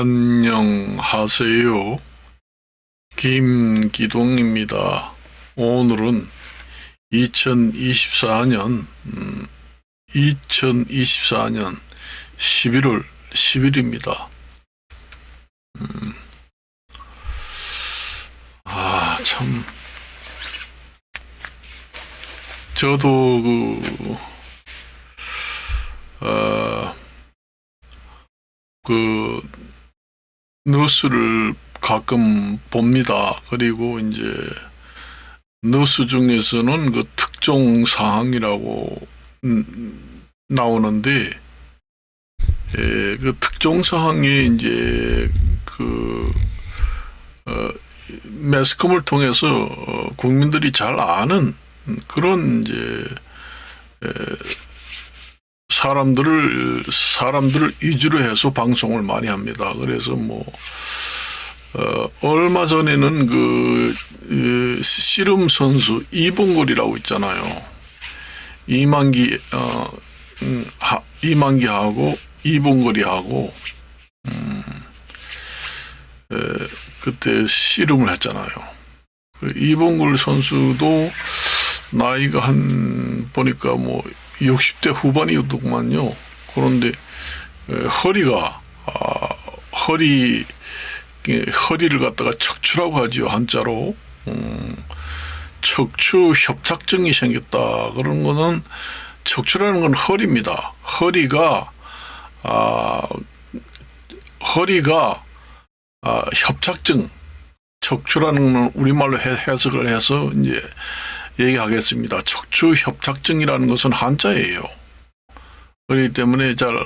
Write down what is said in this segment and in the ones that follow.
안녕하세요. 김기동입니다. 오늘은 2024년 11월 10일입니다. 참 저도 뉴스를 가끔 봅니다. 그리고 이제 뉴스 중에서는 그 특종 사항이라고 나오는데, 그 특종 사항이 이제 매스컴을 통해서 국민들이 잘 아는 그런 이제 사람들을 위주로 해서 방송을 많이 합니다. 그래서 얼마 전에는 씨름 선수 이봉걸이라고 있잖아요. 이만기하고 이봉걸이하고 그때 씨름을 했잖아요. 이봉걸 선수도 나이가 보니까 60대 후반이었더구만요. 그런데 허리를 갖다가 척추라고 하지요, 한자로. 척추 협착증이 생겼다. 그런 거는, 척추라는 건 허리입니다. 허리가 협착증, 척추라는 건 우리말로 해석을 해서 이제 얘기하겠습니다. 척추 협착증이라는 것은 한자예요. 그렇기 때문에 잘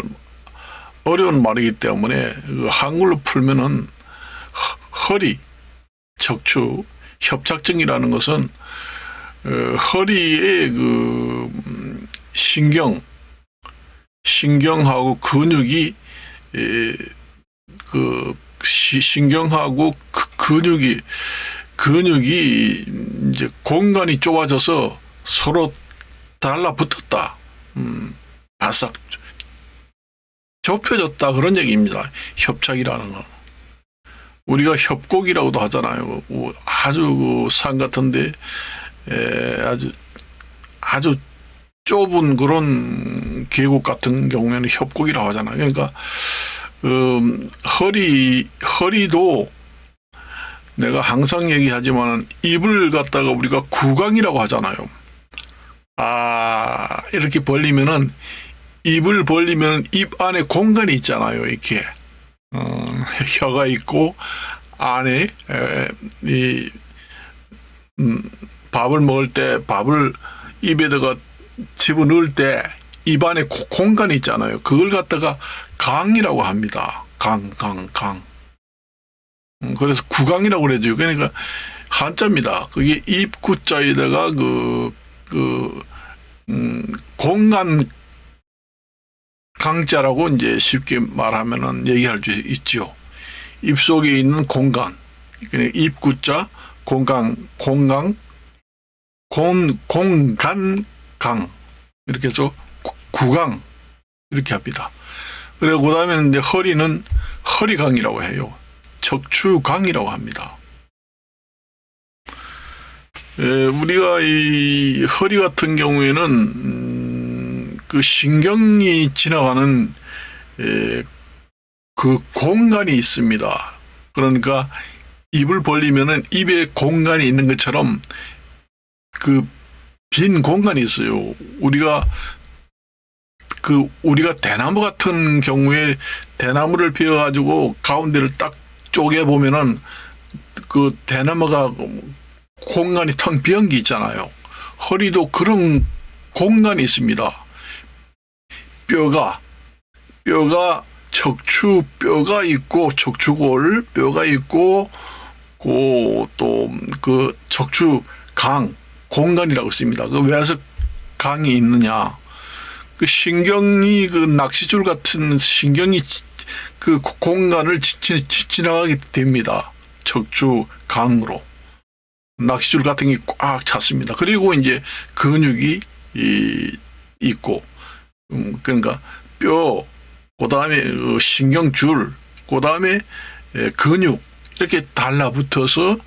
어려운 말이기 때문에 한글로 풀면은 척추 협착증이라는 것은 허리의 신경하고 근육이 신경하고 근육이 이제 공간이 좁아져서 서로 달라붙었다. 바싹 좁혀졌다. 그런 얘기입니다. 협착이라는 건. 우리가 협곡이라고도 하잖아요. 아주 산 같은데 아주 좁은 그런 계곡 같은 경우에는 협곡이라고 하잖아요. 그러니까 허리도 내가 항상 얘기하지만 입을 갖다가 우리가 구강이라고 하잖아요. 이렇게 벌리면은, 입을 벌리면 입 안에 공간이 있잖아요. 이렇게 혀가 있고 안에 밥을 먹을 때 밥을 입에다가 집어넣을 때 입 안에 공간이 있잖아요. 그걸 갖다가 강이라고 합니다. 강. 그래서 구강이라고 그러죠. 그러니까 한자입니다. 그게 입구자에다가 공간 강자라고 이제 쉽게 말하면은 얘기할 수 있죠. 입 속에 있는 공간. 그러니까 입구자, 공간, 강. 이렇게 해서 구강. 이렇게 합니다. 그리고 그 다음에 이제 허리는 허리강이라고 해요. 척추강이라고 합니다. 우리가 이 허리 같은 경우에는 신경이 지나가는 공간이 있습니다. 그러니까 입을 벌리면은 입에 공간이 있는 것처럼 빈 공간이 있어요. 우리가 대나무 같은 경우에 대나무를 베어가지고 가운데를 딱 쪼개보면은 대나무가 공간이 텅 비은 게 있잖아요. 허리도 그런 공간이 있습니다. 뼈가 척추뼈가 있고, 척추골 뼈가 있고, 또 척추강 공간이라고 씁니다. 왜 해서 강이 있느냐? 신경이 낚싯줄 같은 신경이 공간을 지나가게 됩니다. 척추강으로. 낚싯줄 같은 게 꽉 찼습니다. 그리고 이제 근육이 있고, 그러니까 뼈, 그 다음에 신경줄, 그 다음에 근육 이렇게 달라붙어서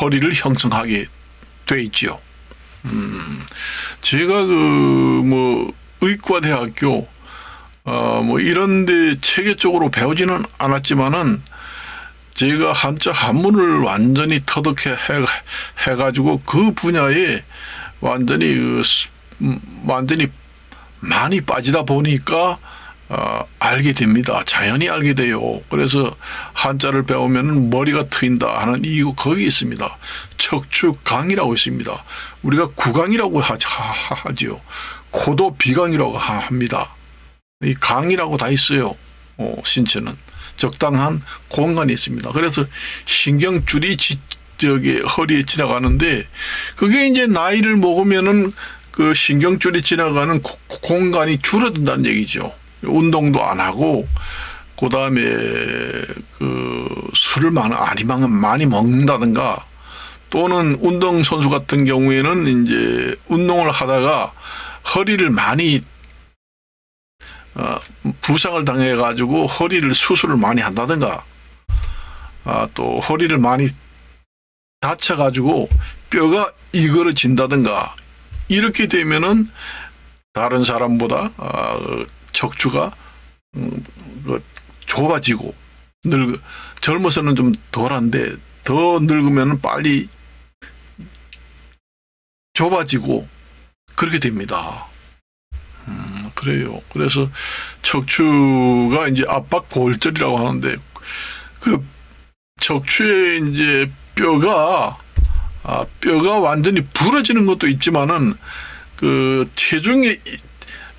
허리를 형성하게 돼 있지요. 제가 의과대학교 이런데 체계적으로 배우지는 않았지만은 제가 한자 한문을 완전히 터득해 해가지고 그 분야에 완전히 많이 빠지다 보니까 알게 됩니다. 자연히 알게 돼요. 그래서 한자를 배우면 머리가 트인다 하는 이유 거기 있습니다. 척추강이라고 있습니다. 우리가 구강이라고 하지요. 코도 비강이라고 합니다. 이 강이라고 다 있어요. 신체는 적당한 공간이 있습니다. 그래서 신경줄이 저기 허리에 지나가는데 그게 이제 나이를 먹으면은 그 신경줄이 지나가는 공간이 줄어든다는 얘기죠. 운동도 안 하고 그 다음에 그 술을 많이 먹는다든가 또는 운동 선수 같은 경우에는 이제 운동을 하다가 허리를 많이 부상을 당해 가지고 허리를 수술을 많이 한다든가 또 허리를 많이 다쳐 가지고 뼈가 이그러진다든가 이렇게 되면은 다른 사람보다 척추가 좁아지고 젊어서는 좀 덜한데 더 늙으면 빨리 좁아지고 그렇게 됩니다. 그래요. 그래서 척추가 이제 압박골절이라고 하는데 그 척추에 이제 뼈가 완전히 부러지는 것도 있지만은 그 체중에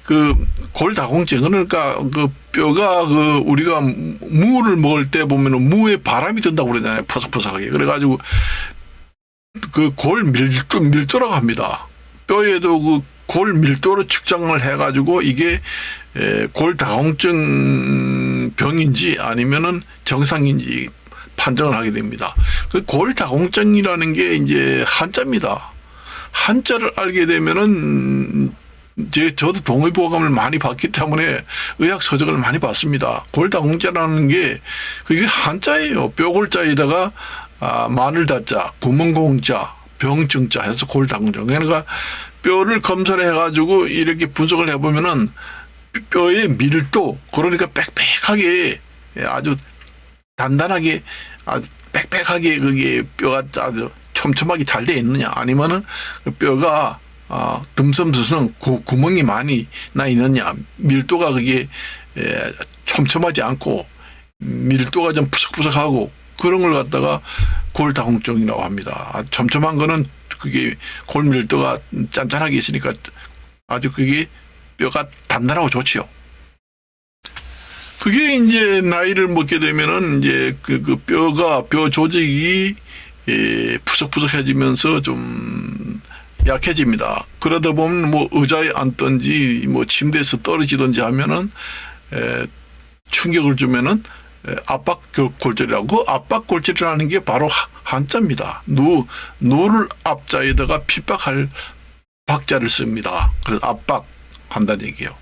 그 골다공증 그러니까 그 뼈가 그 우리가 무를 먹을 때 보면은 무에 바람이 든다고 그러잖아요. 퍼석퍼석하게. 그래가지고 그 골 밀도라고 합니다. 뼈에도 그 골 밀도로 측정을 해가지고 이게 골다공증 병인지 아니면은 정상인지 판정을 하게 됩니다. 그 골다공증이라는 게 이제 한자입니다. 한자를 알게 되면은 저도 동의보감을 많이 받기 때문에 의학 서적을 많이 봤습니다. 골다공증이라는 게 그게 한자예요. 뼈골자에다가 마늘다자, 구멍공자, 병증자 해서 골다공증. 그러니까 뼈를 검사를 해가지고 이렇게 분석을 해보면은 뼈의 밀도, 그러니까 빽빽하게 아주 단단하게 아주 빽빽하게 그게 뼈가 아주 촘촘하게 잘 돼 있느냐 아니면은 뼈가 듬성듬성 구멍이 많이 나 있느냐 밀도가 그게 촘촘하지 않고 밀도가 좀 푸석푸석하고 그런 걸 갖다가 골다공증이라고 합니다. 촘촘한 거는 그게 골 밀도가 짠짠하게 있으니까 아주 그게 뼈가 단단하고 좋지요. 그게 이제 나이를 먹게 되면은 이제 그 뼈 조직이 푸석푸석해지면서 좀 약해집니다. 그러다 보면 뭐 의자에 앉든지 뭐 침대에서 떨어지든지 하면은 충격을 주면은 압박골절이라고. 압박골절이라는 게 바로 한자입니다. 누를 앞자에다가 핍박할 박자를 씁니다. 그래서 압박한다는 얘기예요.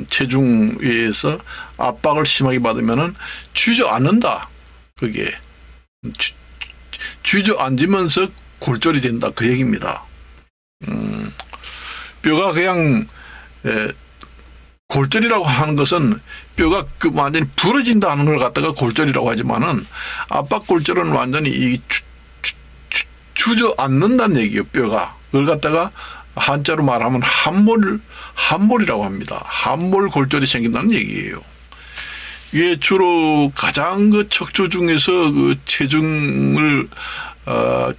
체중에서 압박을 심하게 받으면은 주저앉는다. 그게 주저앉으면서 골절이 된다. 그 얘기입니다. 뼈가 그냥 골절이라고 하는 것은 뼈가 그 완전히 부러진다 하는 걸 갖다가 골절이라고 하지만은 압박골절은 완전히 주저앉는다는 얘기예요. 뼈가 그걸 갖다가 한자로 말하면 함몰이라고 합니다. 함몰골절이 생긴다는 얘기예요. 이게 주로 가장 그 척추 중에서 그 체중을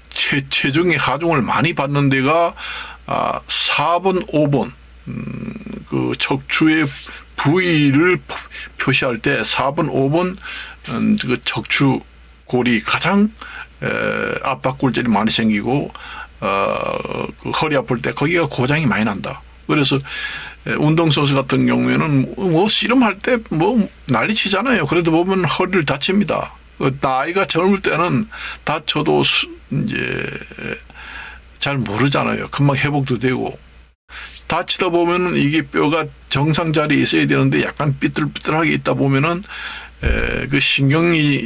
체중의 하중을 많이 받는 데가 4번, 5번 그 척추의 부위를 표시할 때 4번, 5번 그 척추골이 가장 압박골절이 많이 생기고 그 허리 아플 때 거기가 고장이 많이 난다. 그래서 운동선수 같은 경우에는 뭐 씨름할 때 뭐 난리 치잖아요. 그래도 보면 허리를 다칩니다. 나이가 젊을 때는 다쳐도 이제 잘 모르잖아요. 금방 회복도 되고. 다치다 보면은 이게 뼈가 정상 자리에 있어야 되는데 약간 삐뚤삐뚤하게 있다 보면은 그 신경줄이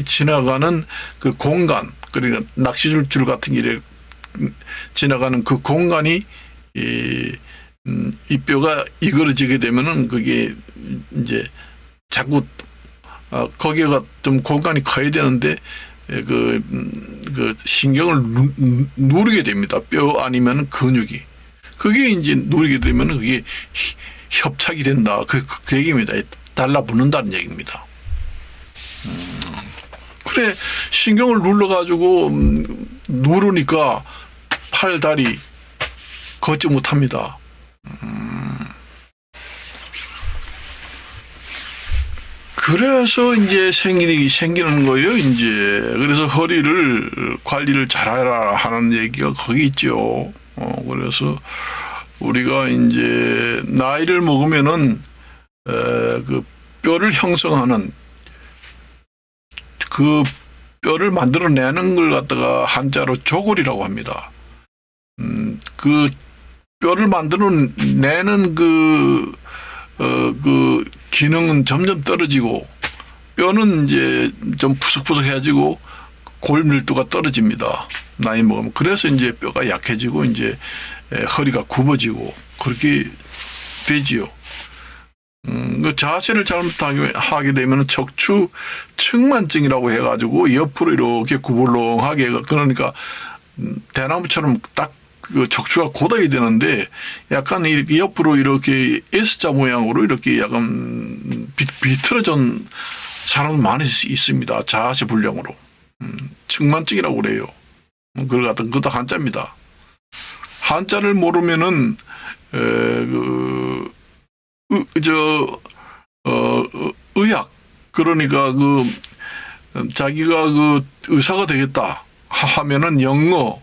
지나가는 그 공간, 그러니까 낚시줄 같은 게 지나가는 그 공간이 이 뼈가 이그러지게 되면은 그게 이제 자꾸 거기가 좀 공간이 커야 되는데 그 신경을 누르게 됩니다. 뼈 아니면 근육이. 그게 이제 누르게 되면 그게 협착이 된다. 그 얘기입니다. 달라붙는다는 얘기입니다. 그래, 신경을 눌러가지고 누르니까 팔, 다리 걷지 못합니다. 그래서 이제 생기는 거예요, 이제. 그래서 허리를 관리를 잘하라 하는 얘기가 거기 있죠. 그래서 우리가 이제 나이를 먹으면은, 그 뼈를 형성하는 그 뼈를 만들어내는 걸 갖다가 한자로 조골이라고 합니다. 그 뼈를 만들어내는 그 기능은 점점 떨어지고 뼈는 이제 좀 푸석푸석해지고 골밀도가 떨어집니다. 나이 먹으면. 그래서 이제 뼈가 약해지고 이제 허리가 굽어지고 그렇게 되지요. 그 자세를 잘못하게 되면 척추 측만증이라고 해가지고 옆으로 이렇게 구불렁하게, 그러니까 대나무처럼 딱 그 척추가 곧아야 되는데 약간 이렇게 옆으로 이렇게 S자 모양으로 이렇게 약간 비틀어진 사람 많이 있습니다. 자세 불량으로. 측만증이라고 그래요. 그걸 갖다 그것도 한자입니다. 한자를 모르면은 의학, 그러니까 자기가 의사가 되겠다 하면은 영어,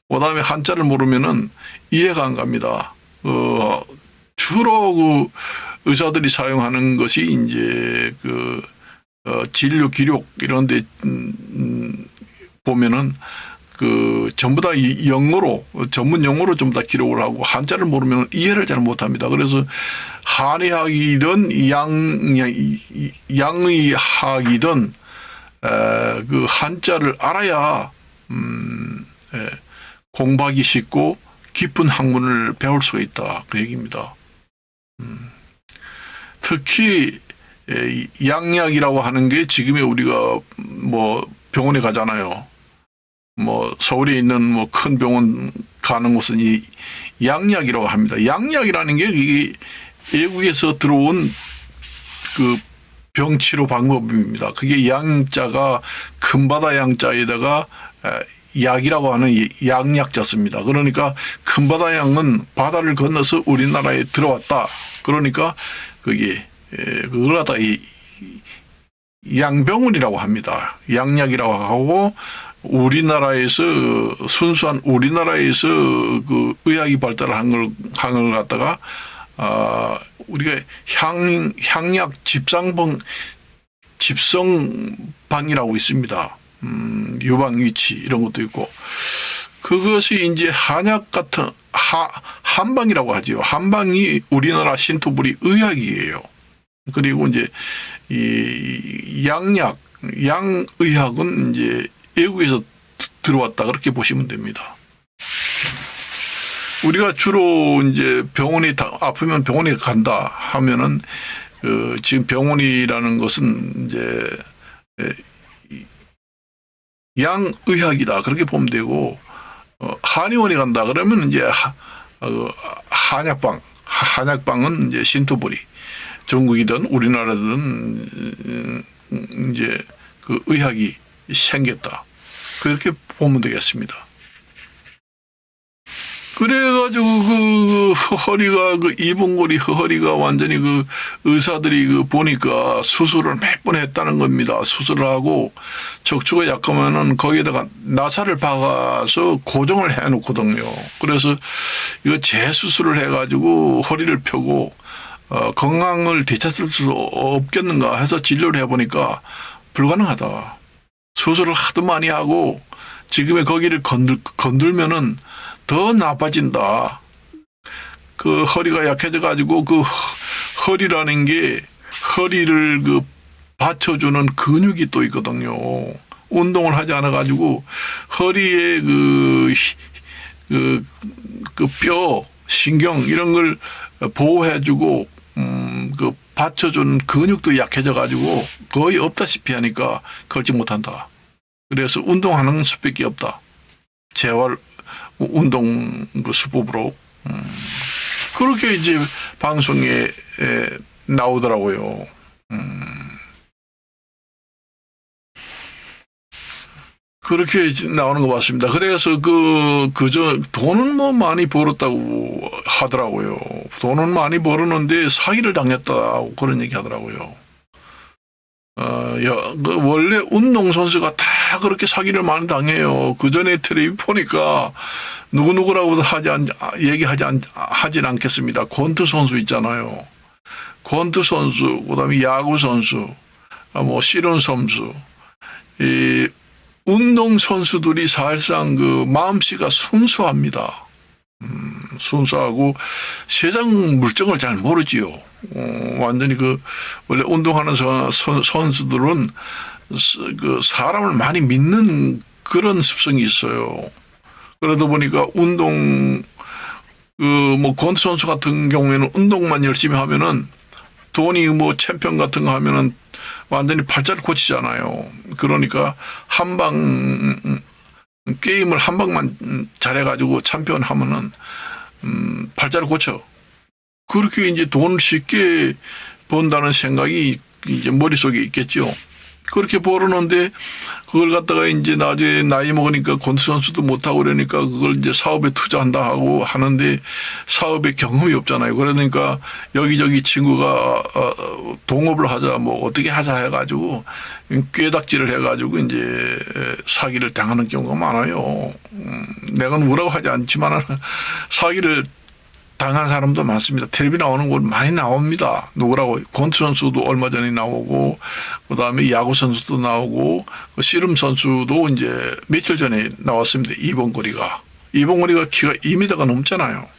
그다음에 한자를 모르면은 이해가 안 갑니다. 주로 의사들이 사용하는 것이 이제 진료 기록 이런 데 보면은 전부 다 영어로, 전문 용어로 좀 다 기록을 하고 한자를 모르면 이해를 잘 못합니다. 그래서 한의학이든 양의학이든 그 한자를 알아야 공부하기 쉽고 깊은 학문을 배울 수가 있다. 그 얘기입니다. 특히 양약이라고 하는 게 지금의 우리가 뭐 병원에 가잖아요. 뭐 서울에 있는 큰 병원 가는 곳은 이 양약이라고 합니다. 양약이라는 게 이게 외국에서 들어온 그 병치료 방법입니다. 그게 양자가 큰바다 양자에다가 약이라고 하는 양약자 씁니다. 그러니까 큰바다 양은 바다를 건너서 우리나라에 들어왔다. 그러니까 그게 그걸 갖다 양병원이라고 합니다. 양약이라고 하고, 우리나라에서 순수한 우리나라에서 그 의학이 발달한 걸 갖다가 우리가 향약 집성방이라고 있습니다. 유방 위치 이런 것도 있고, 그것이 이제 한약 같은 한방이라고 하죠. 한방이 우리나라 신토부리 의학이에요. 그리고 이제 이 양의학은 이제 외국에서 들어왔다, 그렇게 보시면 됩니다. 우리가 주로 이제 아프면 병원에 간다 하면은 지금 병원이라는 것은 이제 양의학이다, 그렇게 보면 되고, 한의원에 간다 그러면 이제 한약방은 이제 신토부리, 중국이든 우리나라든 이제 그 의학이 생겼다, 그렇게 보면 되겠습니다. 그래가지고 허리가 이봉골이 허리가 완전히 의사들이 보니까 수술을 몇 번 했다는 겁니다. 수술을 하고 척추가 약하면은 거기에다가 나사를 박아서 고정을 해놓거든요. 그래서 이거 재수술을 해가지고 허리를 펴고 건강을 되찾을 수 없겠는가 해서 진료를 해보니까 불가능하다. 수술을 하도 많이 하고 지금의 거기를 건들면은 더 나빠진다. 그 허리가 약해져 가지고 그 허리라는 게 허리를 그 받쳐주는 근육이 또 있거든요. 운동을 하지 않아 가지고 허리에 그 뼈, 신경 이런 걸 보호해주고 그 받쳐주는 근육도 약해져 가지고 거의 없다시피 하니까 걸지 못한다. 그래서 운동하는 수밖에 없다. 재활 운동 그 수법으로 그렇게 이제 방송에 나오더라고요. 그렇게 나오는 거 봤습니다. 그래서 그저 돈은 뭐 많이 벌었다고 하더라고요. 돈은 많이 벌었는데 사기를 당했다고 그런 얘기 하더라고요. 원래 운동선수가 다 그렇게 사기를 많이 당해요. 그 전에 텔레비 보니까 누구누구라고도 하진 않겠습니다. 권투 선수 있잖아요. 권투 선수, 그 다음에 야구 선수, 뭐 씨름 선수, 이 운동 선수들이 사실상 그 마음씨가 순수합니다. 순수하고 세상 물정을 잘 모르지요. 완전히 원래 운동하는 선수들은 그 사람을 많이 믿는 그런 습성이 있어요. 그러다 보니까 뭐 권투 선수 같은 경우에는 운동만 열심히 하면은 돈이 뭐 챔피언 같은 거 하면은 완전히 팔자를 고치잖아요. 그러니까 게임을 한 방만 잘해가지고 챔피언 하면은, 팔자를 고쳐. 그렇게 이제 돈을 쉽게 번다는 생각이 이제 머릿속에 있겠죠. 그렇게 벌었는데, 그걸 갖다가 이제 나중에 나이 먹으니까 권투 선수도 못하고 그러니까 그걸 이제 사업에 투자한다 하고 하는데 사업에 경험이 없잖아요. 그러니까 여기저기 친구가 동업을 하자, 뭐 어떻게 하자 해가지고 꾀닥지를 해가지고 이제 사기를 당하는 경우가 많아요. 내가 누구라고 하지 않지만 사기를 당한 사람도 많습니다. 텔레비 나오는 곳 많이 나옵니다. 누구라고 권투 선수도 얼마 전에 나오고 그다음에 야구 선수도 나오고 씨름 선수도 이제 며칠 전에 나왔습니다. 이봉거리가 키가 2m가 넘잖아요.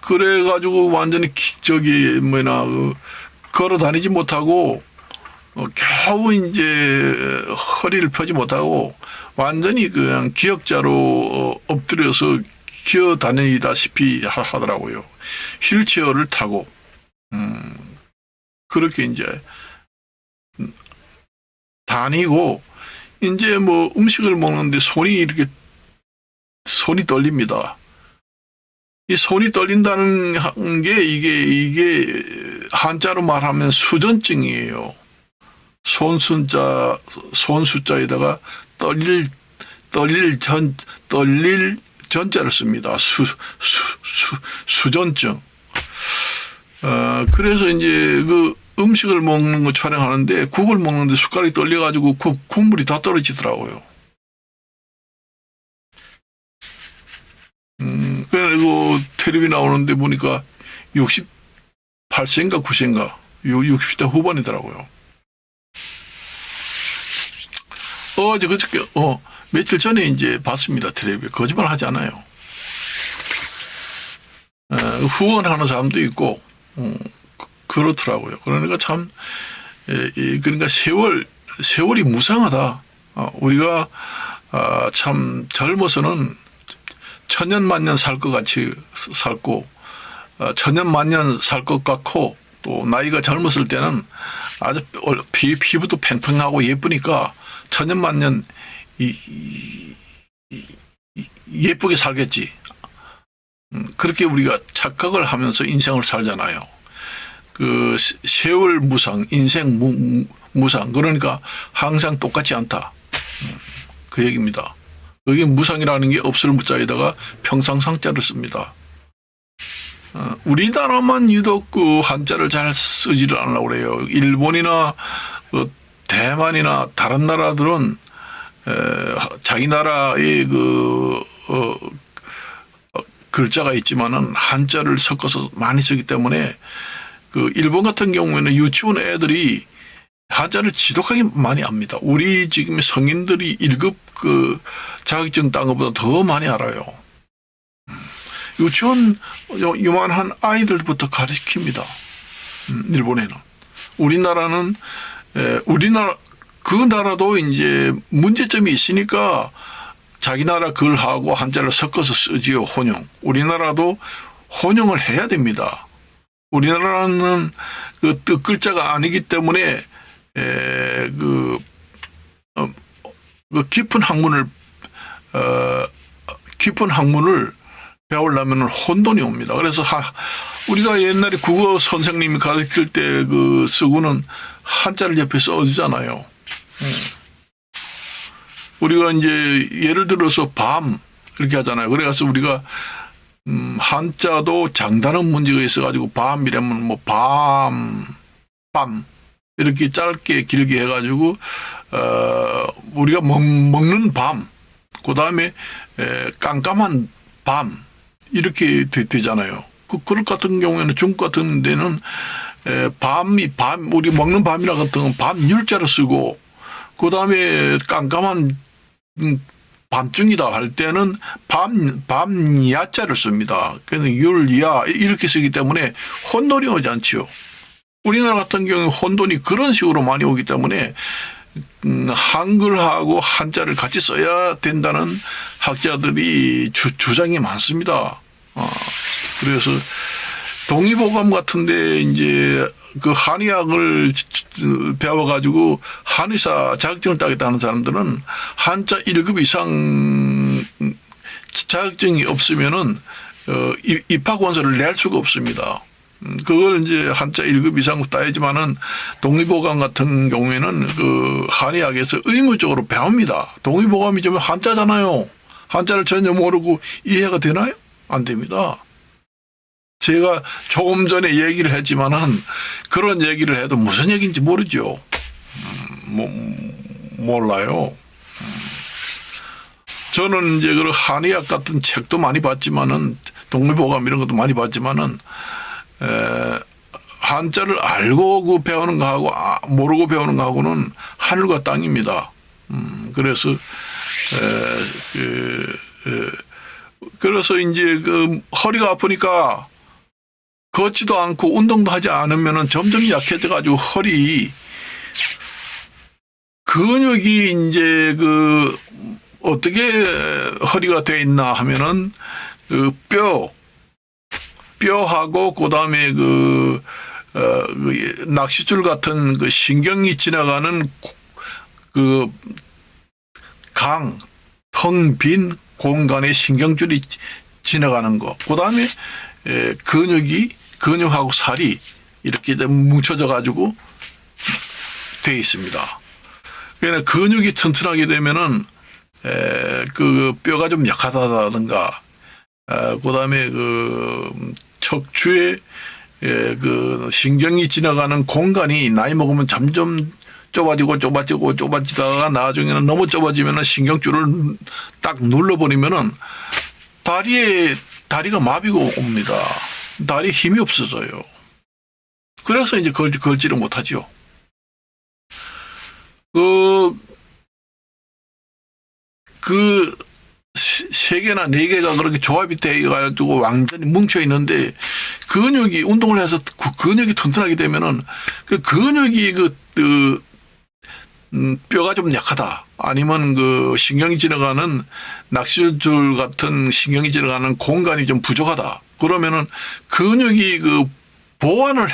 그래가지고 완전히 걸어 다니지 못하고 겨우 이제 허리를 펴지 못하고 완전히 그냥 기역자로 엎드려서 기어 다니다시피 하더라고요. 휠체어를 타고 그렇게 이제 다니고 이제 뭐 음식을 먹는데 손이 떨립니다. 이 손이 떨린다는 게 이게 한자로 말하면 수전증이에요. 손숫자에다가 떨릴 전자를 씁니다. 수전증. 그래서 이제 그 음식을 먹는 거 촬영하는데 국을 먹는데 숟가락이 떨려가지고 국물이 다 떨어지더라고요. 그리고 텔레비 나오는데 보니까 68세인가 9세인가 60대 후반이더라고요. 그저께 며칠 전에 이제 봤습니다. 텔레비. 거짓말 하지 않아요. 후원하는 사람도 있고 그렇더라고요. 그러니까 참 그러니까 세월이 무상하다. 우리가 참 젊어서는 천년만년 살 것 같이 살고 천년만년 살 것 같고 또 나이가 젊었을 때는 아주 피부도 팽팽하고 예쁘니까 천년만년 예쁘게 살겠지. 그렇게 우리가 착각을 하면서 인생을 살잖아요. 그 세월 무상, 인생 무상. 그러니까 항상 똑같지 않다. 그 얘기입니다. 여기 무상이라는 게 없을 무자에다가 평상상자를 씁니다. 우리나라만 유독 그 한자를 잘 쓰지를 않으려고 그래요. 일본이나 대만이나 다른 나라들은 자기 나라의 글자가 있지만은 한자를 섞어서 많이 쓰기 때문에 그 일본 같은 경우에는 유치원 애들이 한자를 지독하게 많이 압니다. 우리 지금 성인들이 1급 그 자격증 딴 것보다 더 많이 알아요. 유치원 요만한 아이들부터 가르칩니다. 일본에는. 우리나라는 우리나라 그 나라도 이제 문제점이 있으니까 자기 나라 글하고 한자를 섞어서 쓰지요. 혼용. 우리나라도 혼용을 해야 됩니다. 우리나라는 그 뜻 글자가 아니기 때문에 그 깊은 학문을 배우려면 혼돈이 옵니다. 그래서 우리가 옛날에 국어 선생님이 가르칠 때 그 쓰고는 한자를 옆에 써주잖아요. 우리가 이제 예를 들어서 밤 이렇게 하잖아요. 그래서 우리가 한자도 장단음 문제가 있어가지고 밤이라면 뭐 밤 이렇게 짧게 길게 해가지고 우리가 먹는 밤, 그 다음에 깜깜한 밤 이렇게 되잖아요. 그럴 같은 경우에는 중국 같은 데는 밤 우리 먹는 밤이라 같은 건 밤율자로 쓰고 그 다음에 깜깜한 밤중이다 할 때는 밤야자를 씁니다. 그래서 율야 이렇게 쓰기 때문에 혼돈이 오지 않지요. 우리나라 같은 경우에 혼돈이 그런 식으로 많이 오기 때문에 한글하고 한자를 같이 써야 된다는 학자들이 주장이 많습니다. 그래서 동의보감 같은데 이제 그 한의학을 배워가지고 한의사 자격증을 따겠다는 사람들은 한자 1급 이상 자격증이 없으면은 입학원서를 낼 수가 없습니다. 그걸 이제 한자 1급 이상 따야지만은 동의보감 같은 경우에는 그 한의학에서 의무적으로 배웁니다. 동의보감이 좀 한자잖아요. 한자를 전혀 모르고 이해가 되나요? 안 됩니다. 제가 조금 전에 얘기를 했지만은 그런 얘기를 해도 무슨 얘기인지 모르죠. 몰라요. 저는 이제 그 한의학 같은 책도 많이 봤지만은 동의보감 이런 것도 많이 봤지만은 한자를 알고 그 배우는 거하고 모르고 배우는 거하고는 하늘과 땅입니다. 그래서 그래서 이제 그 허리가 아프니까 걷지도 않고 운동도 하지 않으면은 점점 약해져가지고 근육이 이제 그 어떻게 허리가 돼 있나 하면은 그 뼈하고 그다음에 그 낚싯줄 같은 그 신경이 지나가는 그 텅 빈 공간에 신경줄이 지나가는 거. 그다음에 근육하고 살이 이렇게 뭉쳐져 가지고 돼 있습니다. 그러니까 근육이 튼튼하게 되면은 그 뼈가 좀 약하다든가 그다음에 그 척추에 그 신경이 지나가는 공간이 나이 먹으면 점점 좁아지다가 나중에는 너무 좁아지면은 신경줄을 딱 눌러버리면은 다리가 마비가 옵니다. 다리에 힘이 없어져요. 그래서 이제 걸지를 못하지요. 세 개나 네 개가 그렇게 조합이 돼가지고 완전히 뭉쳐 있는데 근육이 운동을 해서 근육이 튼튼하게 되면은 그 근육이 뼈가 좀 약하다. 아니면 그 신경이 지나가는 낚싯줄 같은 신경이 지나가는 공간이 좀 부족하다. 그러면은 근육이 그 보완을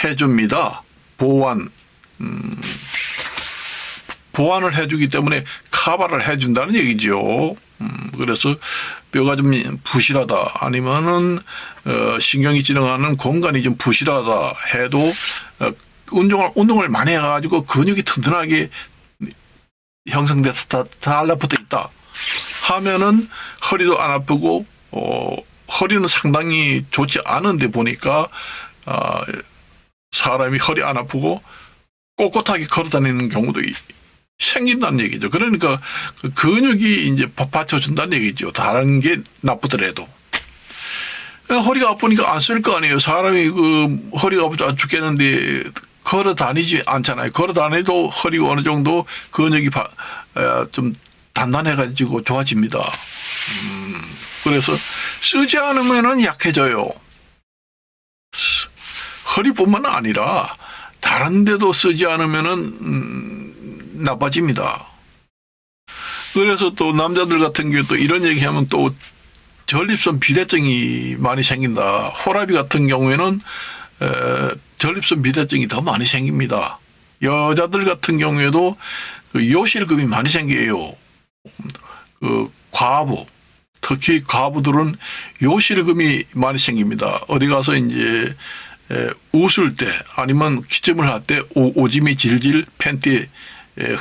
해줍니다. 보완을 해주기 때문에 커버를 해준다는 얘기죠. 그래서 뼈가 좀 부실하다 아니면은 신경이 지나가는 공간이 좀 부실하다 해도 운동을 많이 해가지고 근육이 튼튼하게 형성돼서 달라붙어 있다 하면은 허리도 안 아프고 허리는 상당히 좋지 않은데 보니까 사람이 허리 안 아프고 꼿꼿하게 걸어다니는 경우도 생긴다는 얘기죠. 그러니까 그 근육이 이제 받쳐준다는 얘기죠. 다른 게 나쁘더라도. 허리가 아프니까 안 쓸 거 아니에요. 사람이 그 허리가 아프지 죽겠는데 걸어 다니지 않잖아요. 걸어 다녀도 허리가 어느 정도 근육이 좀 단단해가지고 좋아집니다. 그래서 쓰지 않으면은 약해져요. 허리뿐만 아니라 다른 데도 쓰지 않으면은 나빠집니다. 그래서 또 남자들 같은 경우 또 이런 얘기하면 또 전립선 비대증이 많이 생긴다. 호라비 같은 경우에는 전립선 비대증이 더 많이 생깁니다. 여자들 같은 경우에도 그 요실금이 많이 생겨요. 그 과부, 특히 과부들은 요실금이 많이 생깁니다. 어디 가서 이제 웃을 때 아니면 기침을 할 때 오줌이 질질 팬티에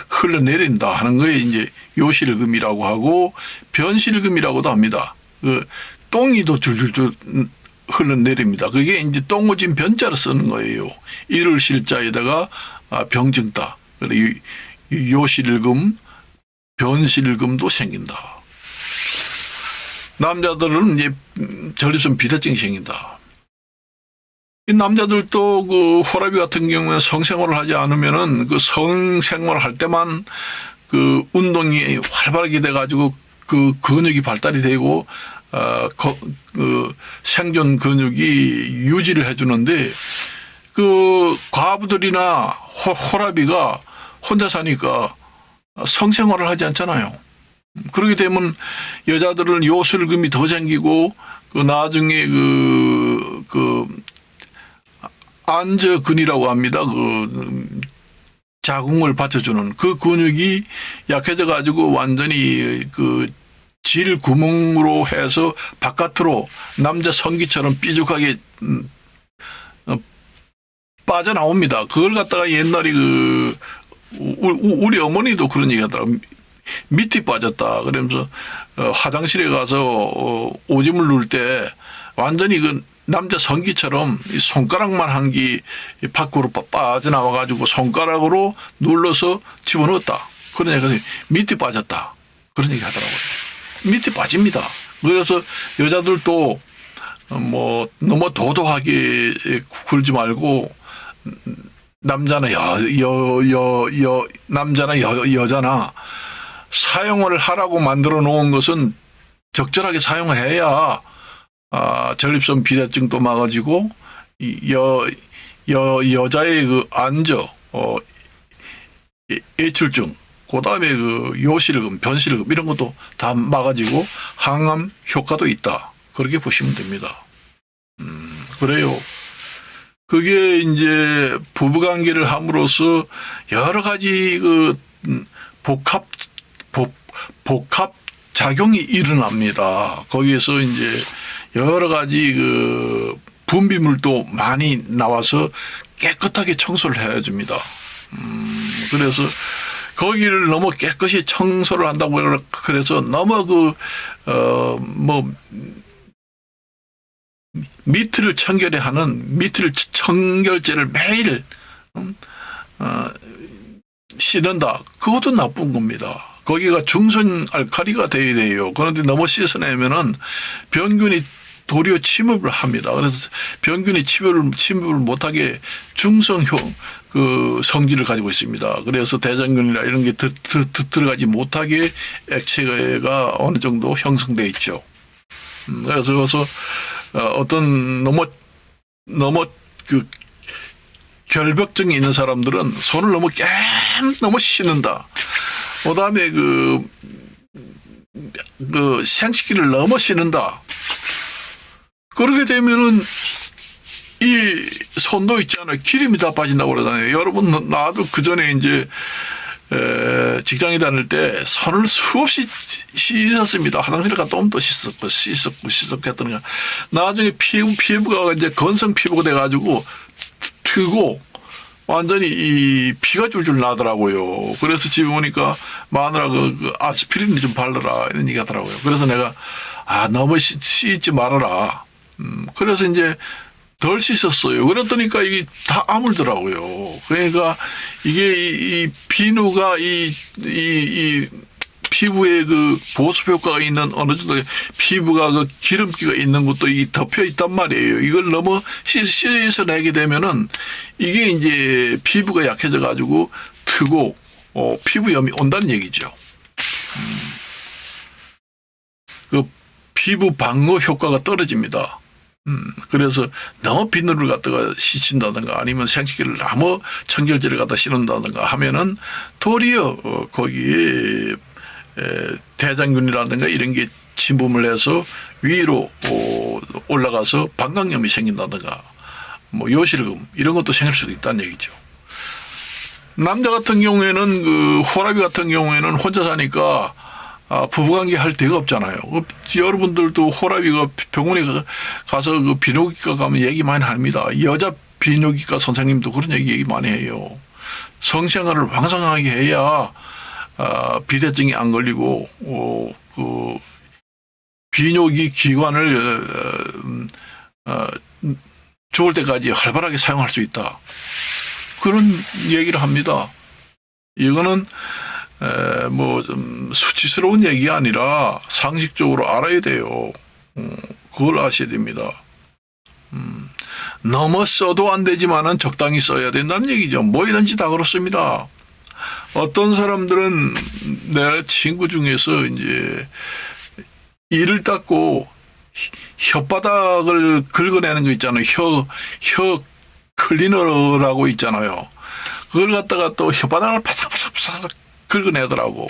흘러내린다 하는 거에 이제 요실금이라고 하고 변실금이라고도 합니다. 그 똥이도 줄줄줄 흘러내립니다. 그게 이제 똥오줌 변자로 쓰는 거예요. 이를 실자에다가 병증다. 요실금, 변실금도 생긴다. 남자들은 이제 전립선 비대증이 생긴다. 이 남자들도 그 호라비 같은 경우에 성생활을 하지 않으면은 그 성생활을 할 때만 그 운동이 활발하게 돼가지고 그 근육이 발달이 되고 그 생존 근육이 유지를 해주는데 그 과부들이나 호라비가 혼자 사니까 성생활을 하지 않잖아요. 그렇게 되면 여자들은 요술금이 더 생기고 그 나중에 그 안저근이라고 합니다. 그 자궁을 받쳐주는 그 근육이 약해져 가지고 완전히 그 질 구멍으로 해서 바깥으로 남자 성기처럼 삐죽하게 빠져나옵니다. 그걸 갖다가 옛날에 우리 어머니도 그런 얘기 하더라고요. 밑이 빠졌다. 그러면서 화장실에 가서 오줌을 누울 때 완전히 그 남자 성기처럼 손가락만 한 게 밖으로 빠져나와 가지고 손가락으로 눌러서 집어넣었다. 그런 얘기가 밑이 빠졌다. 그런 얘기 하더라고요. 밑이 빠집니다. 그래서 여자들도 뭐 너무 도도하게 굴지 말고 남자나 남자나 여자나 사용을 하라고 만들어 놓은 것은 적절하게 사용을 해야 전립선 비대증도 막아지고 여자의 그 안저 애출증 그다음에 그 요실금, 변실금 이런 것도 다 막아지고 항암 효과도 있다. 그렇게 보시면 됩니다. 그래요. 그게 이제 부부관계를 함으로써 여러 가지 그 복합 작용이 일어납니다. 거기에서 이제 여러 가지 그 분비물도 많이 나와서 깨끗하게 청소를 해줍니다. 그래서 거기를 너무 깨끗이 청소를 한다고 그래서 너무 미트를 청결해 하는 미트를 청결제를 매일 씻는다. 그것도 나쁜 겁니다. 거기가 중성 알칼리가 돼야 돼요. 그런데 너무 씻어내면은 병균이 도리어 침입을 합니다. 그래서 병균이 침입을 못하게 중성형 그 성질을 가지고 있습니다. 그래서 대장균이나 이런 게 들어가지 못하게 액체가 어느 정도 형성되어 있죠. 그래서 어떤 너무 그 결벽증이 있는 사람들은 손을 너무 씻는다. 그다음에 그 생식기를 너무 씻는다. 그렇게 되면은 이 손도 있잖아요. 기름이 다 빠진다고 그러잖아요. 여러분 나도 그 전에 이제 직장에 다닐 때 손을 수없이 씻었습니다. 화장실 갔다 오면 또 씻었고 했더니 나중에 피부가 이제 건성 피부가 돼가지고 트고 완전히 이 피가 줄줄 나더라고요. 그래서 집에 오니까 마누라 그 아스피린 좀 바르라 이런 얘기 하더라고요. 그래서 내가 너무 씻지 말아라. 그래서 이제 덜 씻었어요. 그랬더니까 이게 다 아물더라고요. 그러니까 이게 이 비누가 이 피부에 그 보습 효과가 있는 어느 정도 피부가 그 기름기가 있는 것도 이 덮여 있단 말이에요. 이걸 너무 씻어내게 되면은 이게 이제 피부가 약해져 가지고 트고 피부염이 온다는 얘기죠. 그 피부 방어 효과가 떨어집니다. 그래서 너무 비누를 갖다가 씻힌다든가 아니면 생식기를 너무 청결제를 갖다 씻는다든가 하면은 도리어 거기에 대장균이라든가 이런 게 침범을 해서 위로 올라가서 방광염이 생긴다든가 뭐 요실금 이런 것도 생길 수도 있다는 얘기죠. 남자 같은 경우에는 그 호라비 같은 경우에는 혼자 사니까 부부관계 할 데가 없잖아요. 여러분들도 호라비가 병원에 가서 그 비뇨기과 가면 얘기 많이 합니다. 여자 비뇨기과 선생님도 그런 얘기 많이 해요. 성생활을 왕성하게 해야 비대증이 안 걸리고 그 비뇨기 기관을 좋을 때까지 활발하게 사용할 수 있다. 그런 얘기를 합니다. 이거는 뭐 좀 수치스러운 얘기가 아니라 상식적으로 알아야 돼요. 그걸 아셔야 됩니다. 너무 써도 안 되지만은 적당히 써야 된다는 얘기죠. 뭐이든지 다 그렇습니다. 어떤 사람들은 내 친구 중에서 이제 이를 닦고 혓바닥을 긁어내는 거 있잖아요. 혀 클리너라고 있잖아요. 그걸 갖다가 또 혓바닥을 바삭바삭바삭 긁어내더라고.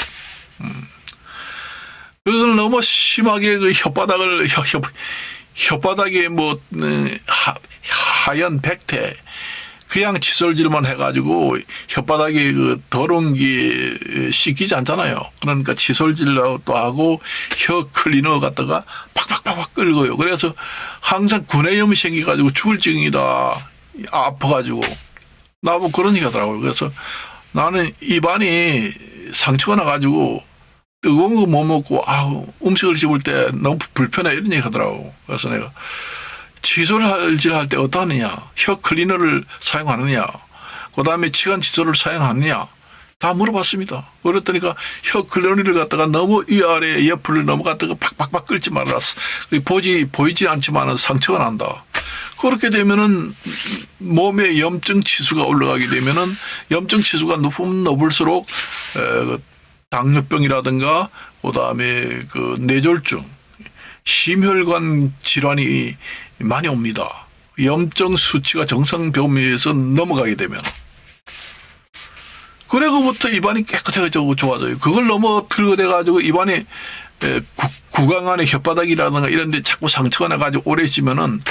그걸 너무 심하게 그 혓바닥에 뭐 하얀 백태 그냥 칫솔질만 해가지고 혓바닥에 그 더러운 게 씻기지 않잖아요. 그러니까 칫솔질도 하고 혀 클리너 갖다가 팍팍팍팍 긁어요. 그래서 항상 구내염이 생겨가지고 죽을 지경이다. 아파가지고 나보고 그런 얘기 하더라고요. 그래서 나는 입안이 상처가 나가지고 뜨거운 거 못 먹고 음식을 씹을 때 너무 불편해 이런 얘기 하더라고. 그래서 내가 칫솔질 할 때 어떠하느냐, 혀 클리너를 사용하느냐, 그 다음에 치간 칫솔을 사용하느냐 다 물어봤습니다. 그랬더니까 혀 클리너를 갖다가 너무 위아래 옆을 넘어갔다가 팍팍팍 긁지 말아라. 보이지 않지만은 상처가 난다. 그렇게 되면은 몸에 염증 치수가 올라가게 되면은 염증 치수가 높으면 높을수록 당뇨병이라든가 그다음에 그 뇌졸중, 심혈관 질환이 많이 옵니다. 염증 수치가 정상 범위에서 넘어가게 되면. 그래서부터 입안이 깨끗해지고 좋아져요. 그걸 너무 긁어대가지고 입안에 구강 안에 혓바닥이라든가 이런 데 자꾸 상처가 나가지고 오래 있으면은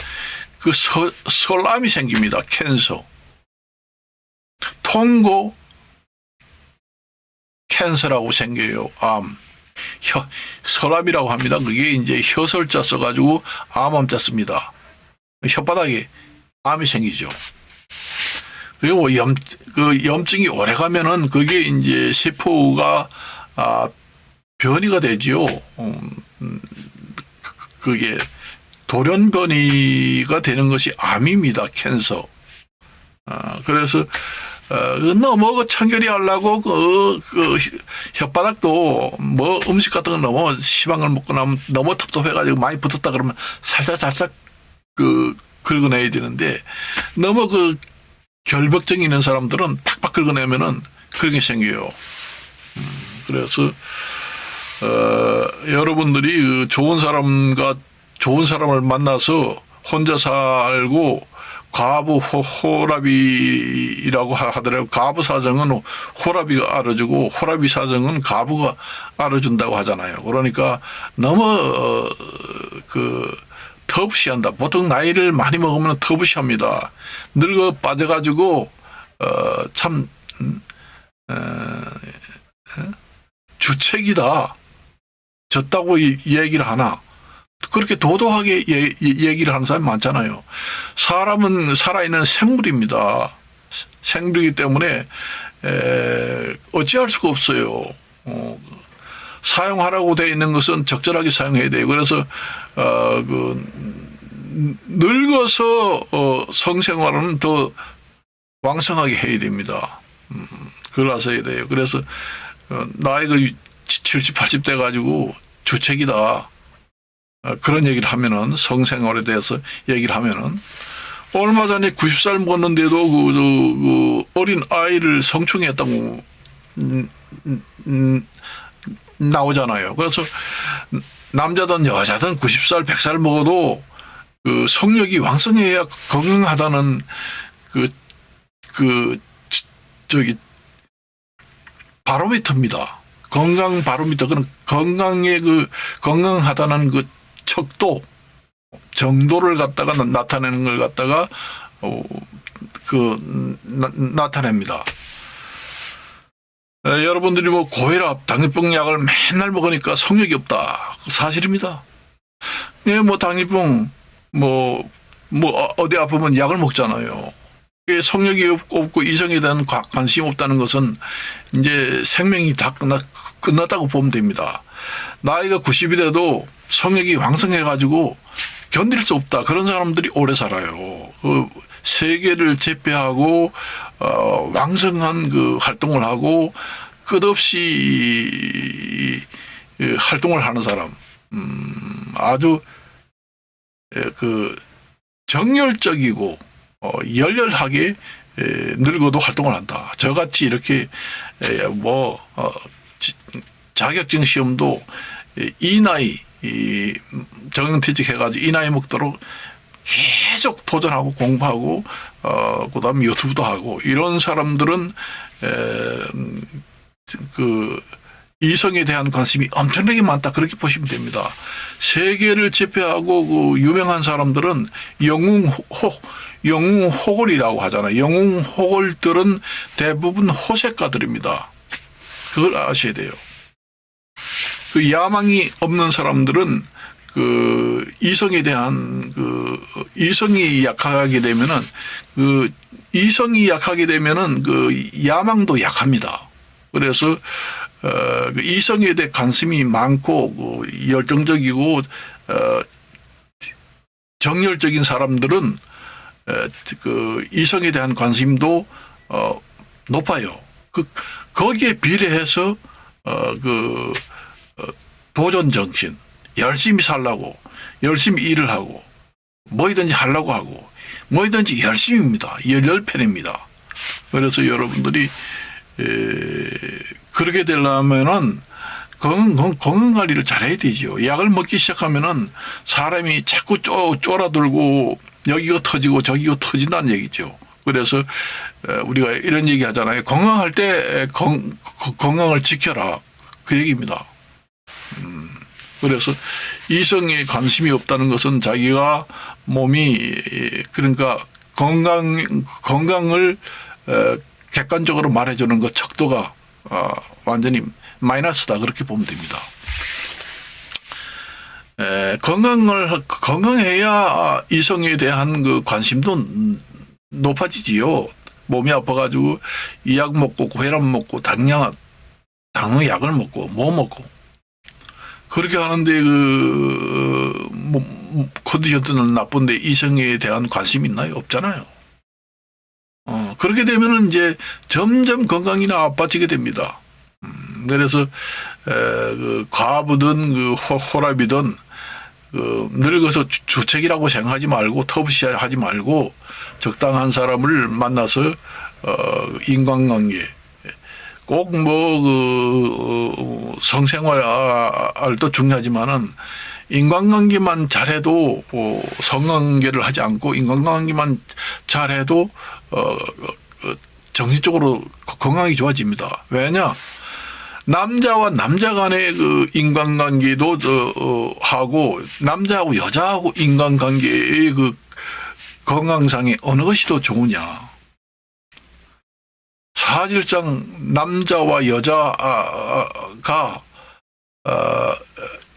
그 설암이 생깁니다. 캔서. 통고 캔서라고 생겨요. 암. 설암이라고 합니다. 그게 이제 혀설자 써가지고 암자 씁니다. 혓바닥에 암이 생기죠. 그리고 그 염증이 오래 가면은 그게 이제 세포가 변이가 되지요. 그게 돌연변이가 되는 것이 암입니다. 캔서. 그래서 너무 청결히 하려고 그 혓바닥도 뭐 음식 같은 거 너무 심한 걸 먹고 나면 너무 텁텁해가지고 많이 붙었다 그러면 살짝 긁어내야 되는데 너무 그 결벽증이 있는 사람들은 팍팍 긁어내면은 그렇게 생겨요. 그래서 여러분들이 그 좋은 사람을 만나서 혼자 살고 과부 호라비라고 하더라도 가부 사정은 호라비가 알아주고 호라비 사정은 가부가 알아준다고 하잖아요. 그러니까 너무 터부시한다. 보통 나이를 많이 먹으면 터부시합니다. 늙어 빠져가지고 참 주책이다. 졌다고 얘기를 하나. 그렇게 도도하게 얘기를 하는 사람이 많잖아요. 사람은 살아있는 생물입니다. 생물이기 때문에 어찌할 수가 없어요. 사용하라고 되어 있는 것은 적절하게 사용해야 돼요. 그래서 늙어서 성생활은 더 왕성하게 해야 됩니다. 그걸 아셔야 돼요. 그래서 나이가 70, 80대 가지고 주책이다. 그런 얘기를 하면은, 성생활에 대해서 얘기를 하면은, 얼마 전에 90살 먹었는데도 어린 아이를 성추행했다고 나오잖아요. 그래서 남자든 여자든 90살, 100살 먹어도 그 성욕이 왕성해야 건강하다는 저기 바로미터입니다. 건강 바로미터, 그런 건강하다는 그 척도, 정도를 갖다가 나타내는 걸 갖다가 나타냅니다. 여러분들이 뭐 고혈압, 당뇨병 약을 맨날 먹으니까 성욕이 없다. 사실입니다. 예, 뭐 당뇨병 어디 아프면 약을 먹잖아요. 성욕이 없고 이성에 대한 관심이 없다는 것은 이제 생명이 다 끝났다고 보면 됩니다. 나이가 90이 돼도 성욕이 왕성해가지고 견딜 수 없다. 그런 사람들이 오래 살아요. 그 세계를 제패하고 왕성한 그 활동을 하고 끝없이 활동을 하는 사람, 아주 그 정열적이고 열렬하게 늙어도 활동을 한다. 저같이 이렇게 자격증 시험도 이 나이 정년퇴직해가지고 이 나이 먹도록 계속 도전하고 공부하고 그다음에 유튜브도 하고 이런 사람들은 그 이성에 대한 관심이 엄청나게 많다. 그렇게 보시면 됩니다. 세계를 제패하고 그 유명한 사람들은 영웅호걸이라고 하잖아요. 영웅호걸들은 대부분 호색가들입니다. 그걸 아셔야 돼요. 그 야망이 없는 사람들은 그 이성에 대한 이성이 약하게 되면은 그 야망도 약합니다. 그래서 그 이성에 대해 관심이 많고 열정적이고 정열적인 사람들은 그 이성에 대한 관심도 높아요. 거기에 비례해서 도전 정신, 열심히 살라고, 열심히 일을 하고, 뭐이든지 하려고 하고, 뭐이든지 열심입니다. 열편입니다. 그래서 여러분들이 그렇게 되려면은 건강 관리를 잘해야 되죠. 약을 먹기 시작하면은 사람이 자꾸 쫄아들고 여기가 터지고 저기가 터진다는 얘기죠. 그래서 우리가 이런 얘기 하잖아요. 건강할 때 건강을 지켜라. 그 얘기입니다. 그래서 이성에 관심이 없다는 것은 자기가 몸이 그러니까 건강을 객관적으로 말해주는 것 척도가 완전히 마이너스다. 그렇게 보면 됩니다. 건강해야 이성에 대한 그 관심도 높아지지요. 몸이 아파가지고 이 약 먹고 고혈압 먹고 당뇨 약을 먹고 뭐 먹고 그렇게 하는데 컨디션은 나쁜데 이성에 대한 관심이 있나요? 없잖아요. 그렇게 되면은 이제 점점 건강이 나빠지게 됩니다. 그래서 그 과부든 호랍이든 늙어서 주책이라고 생각하지 말고 터부시하지 말고 적당한 사람을 만나서 인간관계 꼭 성생활도 중요하지만은 인간관계만 잘해도 성관계를 하지 않고 인간관계만 잘해도 정신적으로 건강이 좋아집니다. 왜냐? 남자와 남자 간의 그 인간관계도 하고 남자하고 여자하고 인간관계의 그 건강상에 어느 것이 더 좋으냐? 사실상 남자와 여자가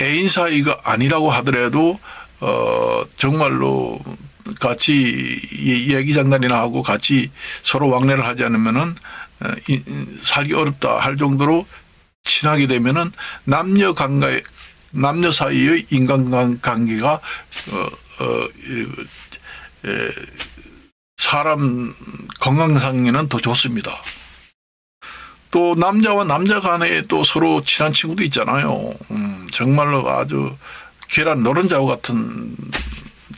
애인 사이가 아니라고 하더라도 정말로 같이 얘기장난이나 하고 같이 서로 왕래를 하지 않으면은 살기 어렵다 할 정도로 친하게 되면은 남녀 사이의 인간관계가 사람 건강상에는 더 좋습니다. 또 남자와 남자 간에 또 서로 친한 친구도 있잖아요. 정말로 아주 계란 노른자와 같은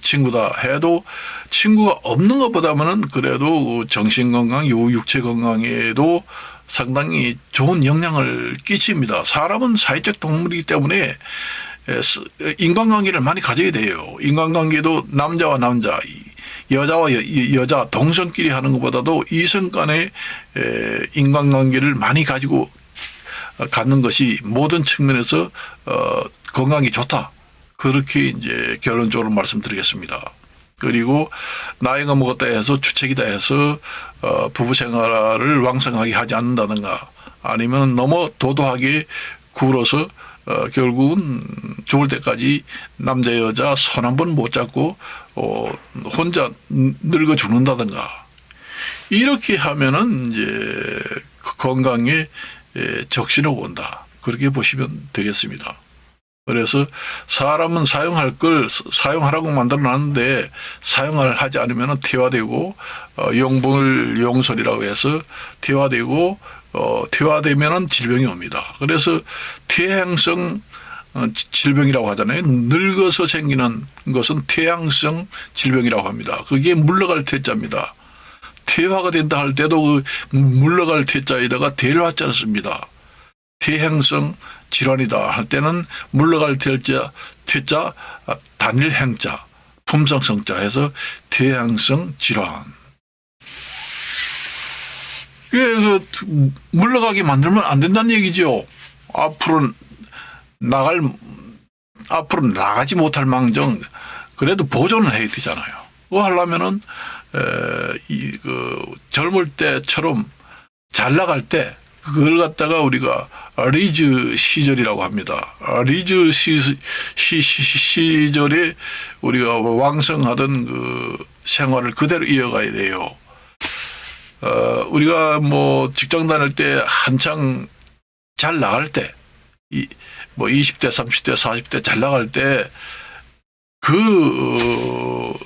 친구다 해도 친구가 없는 것보다는 그래도 정신 건강, 육체 건강에도 상당히 좋은 영향을 끼칩니다. 사람은 사회적 동물이기 때문에 인간관계를 많이 가져야 돼요. 인간관계도 남자와 남자, 여자와 여자 동성끼리 하는 것보다도 이성 간의 인간관계를 많이 가지고 갖는 것이 모든 측면에서 건강이 좋다. 그렇게 이제 결론적으로 말씀드리겠습니다. 그리고 나이가 먹었다 해서 주책이다 해서 부부 생활을 왕성하게 하지 않는다든가 아니면 너무 도도하게 굴어서 결국은 죽을 때까지 남자 여자 손 한 번 못 잡고 혼자 늙어 죽는다든가 이렇게 하면은 이제 건강에 적신호가 온다. 그렇게 보시면 되겠습니다. 그래서 사람은 사용할 걸 사용하라고 만들어 놨는데 사용을 하지 않으면 퇴화되고 용분을 용설이라고 해서 퇴화되고 퇴화되면 질병이 옵니다. 그래서 퇴행성 질병이라고 하잖아요. 늙어서 생기는 것은 퇴행성 질병이라고 합니다. 그게 물러갈 퇴자입니다. 퇴화가 된다 할 때도 그 물러갈 퇴자에다가 대화자를 씁니다. 퇴행성 질환이다 할 때는 물러갈 퇴자 단일 행자 품성성자 해서 퇴행성 질환. 물러가게 만들면 안 된다는 얘기죠. 앞으로 나가지 못할 망정 그래도 보존을 해야 되잖아요. 그거 하려면은 젊을 때처럼 잘 나갈 때 그걸 갖다가 우리가 리즈 시절이라고 합니다. 리즈 시절에 우리가 왕성하던 그 생활을 그대로 이어가야 돼요. 우리가 뭐 직장 다닐 때 한창 잘 나갈 때, 뭐 20대, 30대, 40대 잘 나갈 때,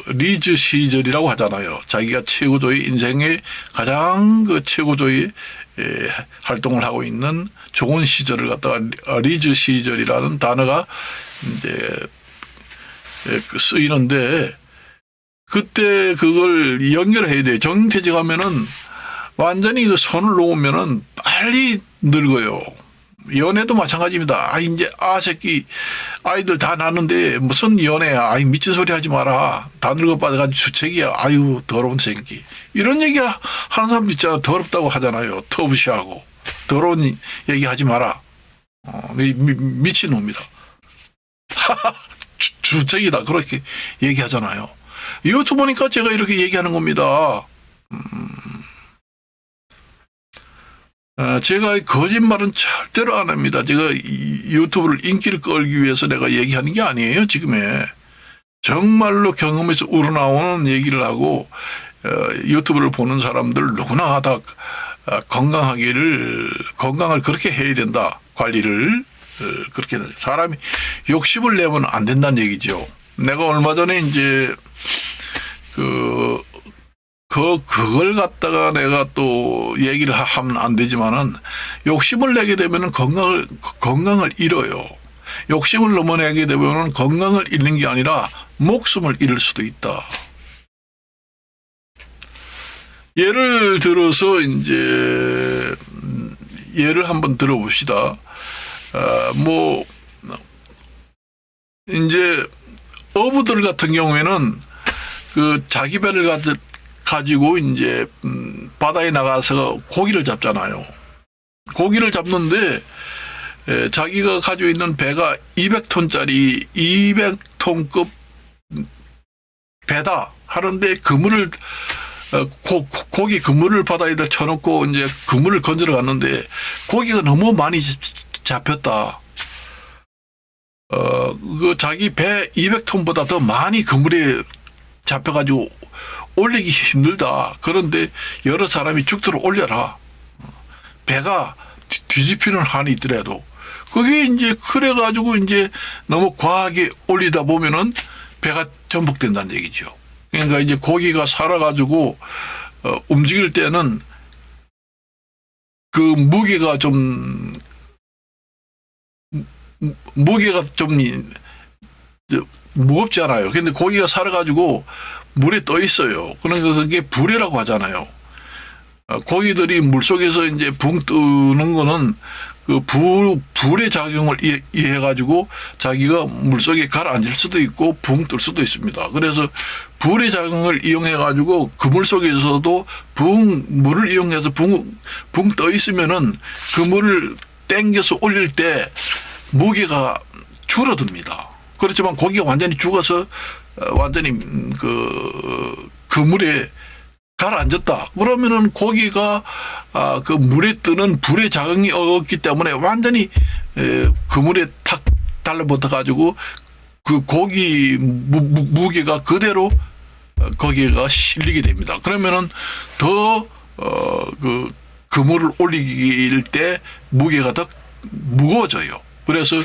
리즈 시절이라고 하잖아요. 자기가 최고조의 인생의 가장 그 최고조의 활동을 하고 있는 좋은 시절을 갖다가 리즈 시절이라는 단어가 이제 쓰이는데, 그때 그걸 연결해야 돼요. 정퇴직하면은 완전히 그 손을 놓으면은 빨리 늙어요. 연애도 마찬가지입니다. 이제 새끼 아이들 다 낳는데 무슨 연애야. 미친 소리 하지 마라. 다 늙어빠져가지고 주책이야. 더러운 새끼. 이런 얘기 하는 사람도 있잖아. 더럽다고 하잖아요. 터부시하고. 더러운 얘기 하지 마라. 미친놈이다. 주책이다. 그렇게 얘기하잖아요. 이것도 보니까 제가 이렇게 얘기하는 겁니다. 제가 거짓말은 절대로 안 합니다. 제가 유튜브를 인기를 끌기 위해서 내가 얘기하는 게 아니에요, 지금에. 정말로 경험에서 우러나오는 얘기를 하고, 유튜브를 보는 사람들 누구나 다 건강을 그렇게 해야 된다. 관리를. 그렇게 사람이 욕심을 내면 안 된다는 얘기죠. 내가 얼마 전에 이제 그걸 갖다가 내가 또 얘기를 하면 안 되지만은 욕심을 내게 되면은 건강을 잃어요. 욕심을 너무 내게 되면은 건강을 잃는 게 아니라 목숨을 잃을 수도 있다. 예를 들어서 이제 예를 한번 들어봅시다. 이제 어부들 같은 경우에는 그 자기 배를 가지고 이제 바다에 나가서 고기를 잡잖아요. 고기를 잡는데 자기가 가지고 있는 배가 200톤짜리 200톤급 배다 하는데 그물을 고기 그물을 바다에다 쳐놓고 이제 그물을 건져러 갔는데 고기가 너무 많이 잡혔다. 그 자기 배 200톤보다 더 많이 그물에 잡혀가지고 올리기 힘들다. 그런데 여러 사람이 죽도록 올려라. 배가 뒤집히는 한이 있더라도. 그게 이제 그래가지고 이제 너무 과하게 올리다 보면은 배가 전복된다는 얘기죠. 그러니까 이제 고기가 살아가지고 움직일 때는 그 무게가 좀 무겁지 않아요. 근데 고기가 살아가지고 물에 떠 있어요. 그러니까 그게 불이라고 하잖아요. 고기들이 물 속에서 이제 붕 뜨는 거는 그 불의 작용을 이해해가지고 자기가 물 속에 가라앉을 수도 있고 붕 뜰 수도 있습니다. 그래서 불의 작용을 이용해가지고 그 물 속에서도 물을 이용해서 붕 떠 있으면은 그 물을 땡겨서 올릴 때 무게가 줄어듭니다. 그렇지만 고기가 완전히 죽어서 완전히 그 물에 가라앉았다. 그러면은 고기가 그 물에 뜨는 불의 작용이 없기 때문에 완전히 그 물에 탁 달라붙어 가지고 그 고기 무게가 그대로 거기가 실리게 됩니다. 그러면은 더 그물을 올리길 때 무게가 더 무거워져요. 그래서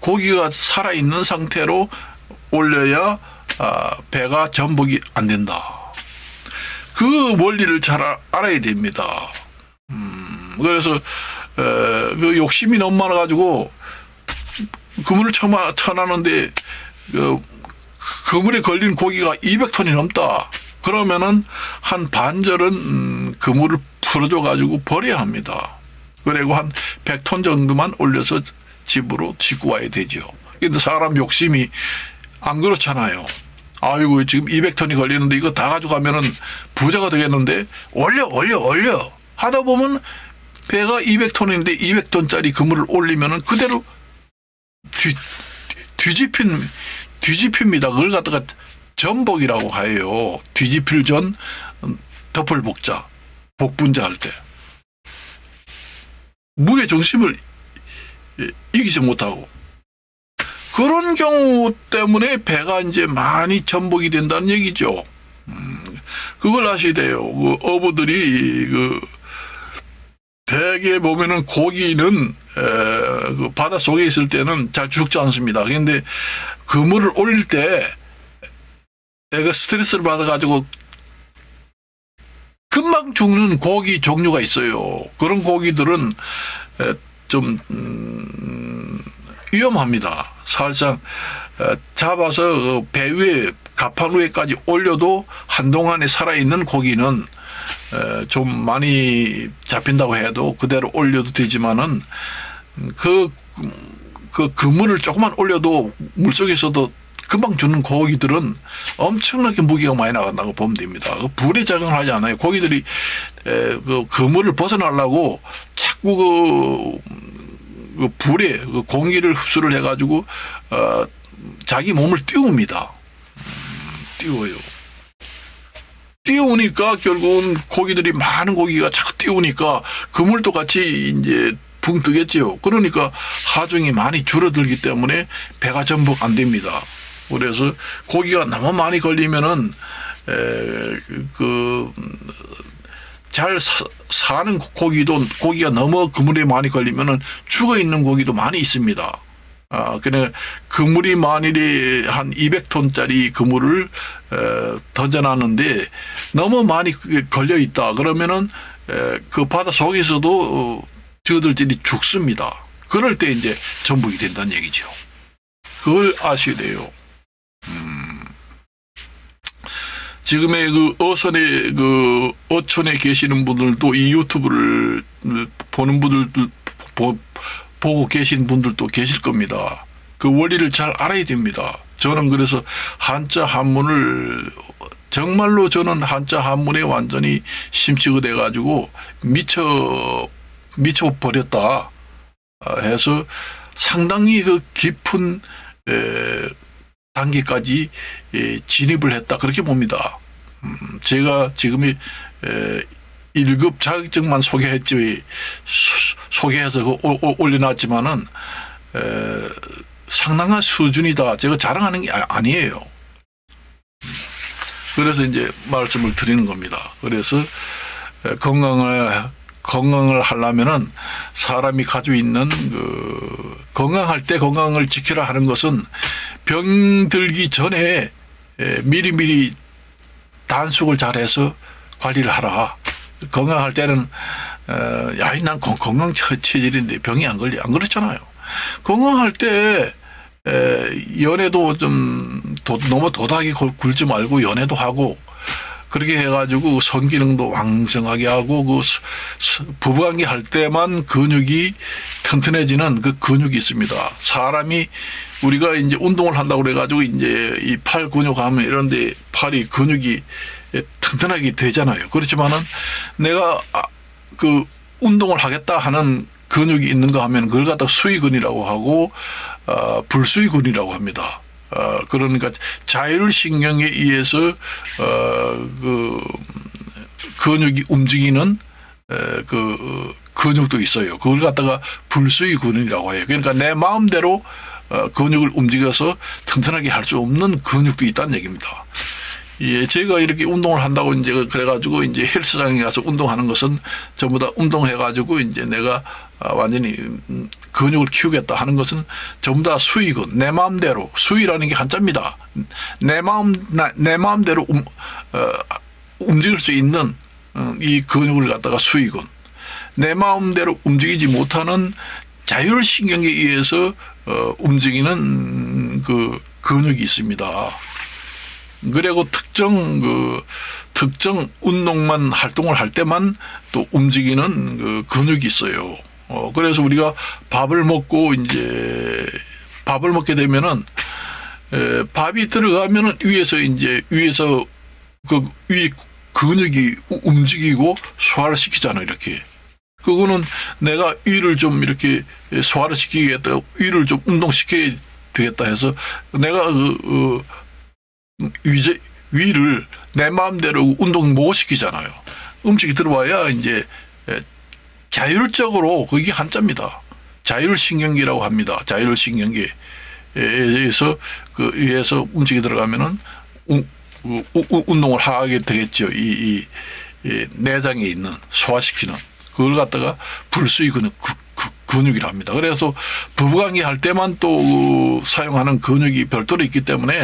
고기가 살아있는 상태로 올려야 배가 전복이 안 된다. 그 원리를 잘 알아야 됩니다. 그래서 그 욕심이 너무 많아가지고 그물을 쳐놨는데 그물에 걸린 고기가 200톤이 넘다. 그러면은 한 반절은 그물을 풀어줘가지고 버려야 합니다. 그리고 한 100톤 정도만 올려서 집으로 싣고 와야 되죠. 근데 사람 욕심이 안 그렇잖아요. 아이고 지금 200톤이 걸리는데 이거 다 가져가면은 부자가 되겠는데 올려 하다 보면 배가 200톤인데 200톤짜리 그물을 올리면은 그대로 뒤집힙니다. 그걸 갖다가 전복이라고 해요. 뒤집힐 전 덮을 복자, 복분자 할 때 무게 중심을 이기지 못하고 그런 경우 때문에 배가 이제 많이 전복이 된다는 얘기죠. 그걸 아셔야 돼요. 그 어부들이 대개 보면은 고기는 그 바다 속에 있을 때는 잘 죽지 않습니다. 그런데 그물을 올릴 때 내가 스트레스를 받아가지고 금방 죽는 고기 종류가 있어요. 그런 고기들은 좀 위험합니다. 사실상 잡아서 배 위에 가판 위에까지 올려도 한동안에 살아있는 고기는 좀 많이 잡힌다고 해도 그대로 올려도 되지만은 그 그물을 조금만 올려도 물속에서도 금방 죽는 고기들은 엄청나게 무게가 많이 나간다고 보면 됩니다. 그 불에 작용을 하지 않아요. 고기들이 그 그물을 벗어나려고 자꾸 그 불에 그 공기를 흡수를 해가지고 자기 몸을 띄웁니다. 띄워요. 띄우니까 결국은 고기들이 많은 고기가 자꾸 띄우니까 그물도 같이 이제 붕 뜨겠지요. 그러니까 하중이 많이 줄어들기 때문에 배가 전복 안 됩니다. 그래서 고기가 너무 많이 걸리면은 잘 사는 고기가 너무 그물에 많이 걸리면은 죽어 있는 고기도 많이 있습니다. 그냥 그물이 만일에 한 200톤짜리 그물을 던져놨는데 너무 많이 걸려 있다. 그러면은 그 바다 속에서도 저들끼리 죽습니다. 그럴 때 이제 전복이 된다는 얘기죠. 그걸 아셔야 돼요. 지금의 그 어선의 그 어촌에 계시는 분들도 이 유튜브를 보는 분들도 보고 계신 분들도 계실 겁니다. 그 원리를 잘 알아야 됩니다. 저는 그래서 한자 한문을 정말로 저는 한자 한문에 완전히 심취가 돼가지고 미쳐 버렸다 해서 상당히 그 깊은 단계까지 진입을 했다 그렇게 봅니다. 제가 지금이 1급 자격증만 소개해서 올려놨지만은 상당한 수준이다. 제가 자랑하는 게 아니에요. 그래서 이제 말씀을 드리는 겁니다. 그래서 건강을 하려면은 사람이 가지고 있는 건강할 때 건강을 지키라 하는 것은 병들기 전에 미리미리 단속을 잘해서 관리를 하라. 건강할 때는 야, 난 건강 체질인데 병이 안 걸려. 안 그렇잖아요. 건강할 때 연애도 좀 너무 도닥이 굴지 말고 연애도 하고 그렇게 해가지고 성기능도 왕성하게 하고 부부관계 할 때만 근육이 튼튼해지는 그 근육이 있습니다. 사람이 우리가 이제 운동을 한다고 그래가지고 이제 이 팔 근육 하면 이런데 팔이 근육이 튼튼하게 되잖아요. 그렇지만은 내가 그 운동을 하겠다 하는 근육이 있는가 하면 그걸 갖다 수위근이라고 하고 불수위근이라고 합니다. 그러니까 자율신경에 의해서 그 근육이 움직이는 그 근육도 있어요. 그걸 갖다가 불수위근이라고 해요. 그러니까 내 마음대로 근육을 움직여서 튼튼하게 할 수 없는 근육도 있다는 얘기입니다. 예, 제가 이렇게 운동을 한다고 이제 그래가지고 이제 헬스장에 가서 운동하는 것은 전부 다 운동해가지고 이제 내가 완전히 근육을 키우겠다 하는 것은 전부 다 수익은 내 마음대로 수위라는 게 한자입니다. 내 마음대로 움직일 수 있는 이 근육을 갖다가 수익은 내 마음대로 움직이지 못하는 자율신경에 의해서 움직이는 그 근육이 있습니다. 그리고 특정 운동만 활동을 할 때만 또 움직이는 그 근육이 있어요. 그래서 우리가 밥을 먹고 이제 밥을 먹게 되면은 밥이 들어가면은 위에서 그 위 근육이 움직이고 소화를 시키잖아요. 이렇게. 그거는 내가 위를 좀 이렇게 소화를 시키겠다, 위를 좀 운동시켜야 되겠다 해서 내가 위를 내 마음대로 운동 못 시키잖아요. 음식이 들어와야 이제 자율적으로 그게 한자입니다. 자율신경계라고 합니다. 자율신경계에서 그 위에서 음식이 들어가면은 운동을 하게 되겠죠. 이 내장에 있는 소화시키는 그걸 갖다가 불수의 근육이라 합니다. 그래서 부부관계 할 때만 또 사용하는 근육이 별도로 있기 때문에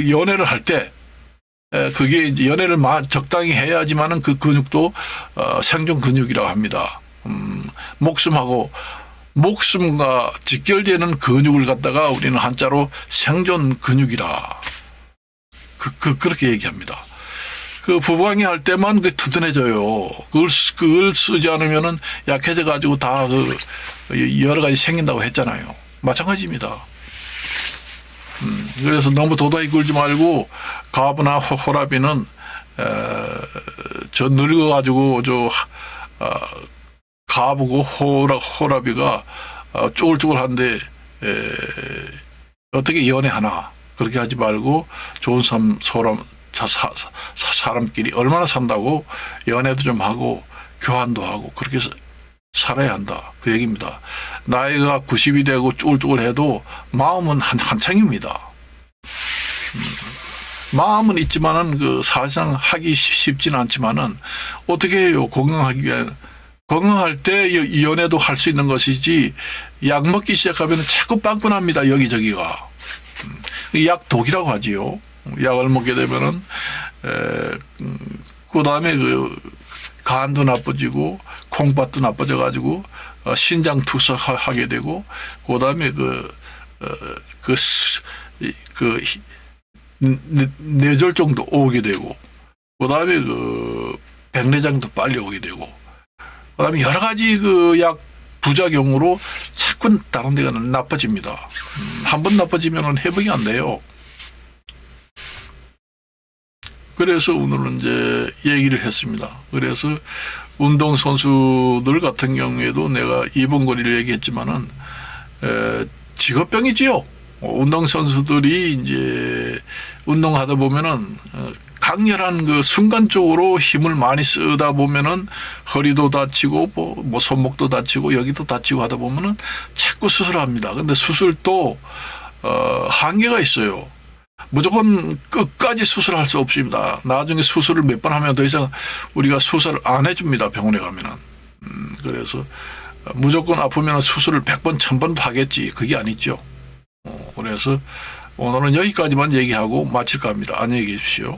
연애를 할 때 그게 이제 연애를 적당히 해야지만은 그 근육도 생존 근육이라고 합니다. 목숨과 직결되는 근육을 갖다가 우리는 한자로 생존 근육이라 그렇게 얘기합니다. 그 부부관계 할 때만 그 튼튼해져요. 그걸 쓰지 않으면은 약해져 가지고 다 여러 가지 생긴다고 했잖아요. 마찬가지입니다. 그래서 너무 도다이 굴지 말고 가부나 호라비는 저 늙어가지고 가부고 호라비가 쭈글쭈글한데 어떻게 연애하나 그렇게 하지 말고 좋은 사람끼리 얼마나 산다고 연애도 좀 하고 교환도 하고 그렇게 살아야 한다. 그 얘기입니다. 나이가 90이 되고 쭈글쭈글해도 마음은 한창입니다. 마음은 있지만은 사실상 하기 쉽지는 않지만은 어떻게 해요? 건강할 때 연애도 할 수 있는 것이지 약 먹기 시작하면 자꾸 빵빵합니다. 여기저기가. 약독이라고 하지요. 약을 먹게 되면은 그 다음에 간도 나빠지고 콩팥도 나빠져 가지고 신장 투석하게 되고 그 다음에 뇌졸중도 오게 되고 그 다음에 백내장도 빨리 오게 되고 그 다음에 여러 가지 약 부작용으로 자꾸 다른 데가 나빠집니다. 한 번 나빠지면 회복이 안 돼요. 그래서 오늘은 이제 얘기를 했습니다. 그래서 운동선수들 같은 경우에도 내가 이봉거리를 얘기했지만은, 직업병이지요. 운동선수들이 이제 운동하다 보면은, 강렬한 순간적으로 힘을 많이 쓰다 보면은 허리도 다치고 뭐 손목도 다치고 여기도 다치고 하다 보면은 자꾸 수술합니다. 근데 수술도, 한계가 있어요. 무조건 끝까지 수술할 수 없습니다. 나중에 수술을 몇 번 하면 더 이상 우리가 수술을 안 해줍니다. 병원에 가면은. 그래서 무조건 아프면 수술을 100번, 1000번도 하겠지. 그게 아니죠. 그래서 오늘은 여기까지만 얘기하고 마칠까 합니다. 안녕히 계십시오.